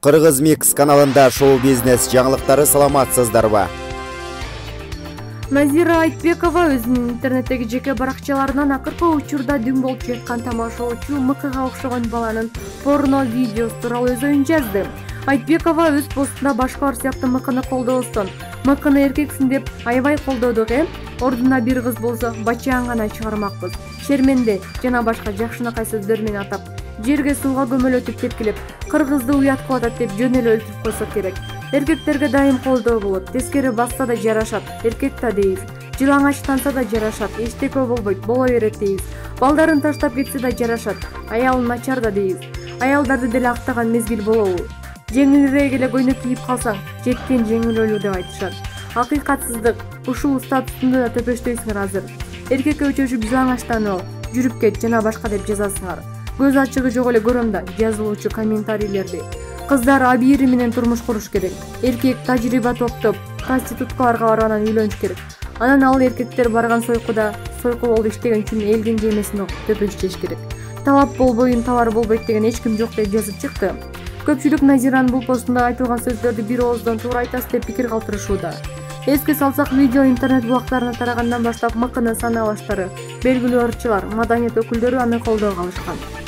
Кыргыз Микс каналында шоу-бизнес жаңылыктары саламатсыздарбы? Назира Айтбекова өзүнүн интернеттеги жеке баракчаларынан акыркы учурда дүң болуп жаткан тамашоочу МКга окшогон баланын порно видеосу тууралуу өз оюн жазды. Айтбекова өз постунда башкалар сыяктуу МКны колдобостон, МКны эркексиң деп аябай колдодук ордуна бир кыз болсо бачаан гана чыгармакпыз. Шерменде жана башка жакшынакай сөздөр менен атап, жерге сууга көмөлөтүп тепкилеп, кыргызды уят кылып атат деп жөн эле өлтүрүп койсо керек. Эркектерге дайым колдоо болот, тескери басса да жарашат, эркек да дейбиз. Жылаңач танса да жарашат, эчтеке болбойт, боло берет дейбиз. Балдарын таштап кетсе да жарашат, аялын начар да дейбиз. Аялдарды деле актаган мезгил болобу? Жеңилирээк эле көйнөк кийип калсаң, жеткен жеңил өлүү деп айтышат. Акыйкатсыздык, ушул статусунда да төпөштөйсүңөр азыр. Эркекке өчөшүп жылаңачтан ал, жүрүп кет жана башка деп жазасыңар. Көз ачыгы жок эле көрөм да жазылуучу комментарийлерди. Кыздар абийири менен турмуш куруш керек. Эркек тажрыйба топтоп, проституткаларга барып анан үйлөнүш керек. Анан ал эркектер барган сойкуда сойку болду иштеген үчүн элдин жемесин төпөш жеш керек. Талап болбойын товар болбойт деген эч ким жок деп жазып чыкты. Көпчүлүк Назиранын бул постунда айтылган сөздөрдү бир ооздон туура айтасыз деп пикир калтырышууда. Эске салсак, видео интернет булактарына тарагандан баштап МКнын санаалаштары, белгилүү ырчылар, маданият өкүлдөрү аны колдоого алышкан.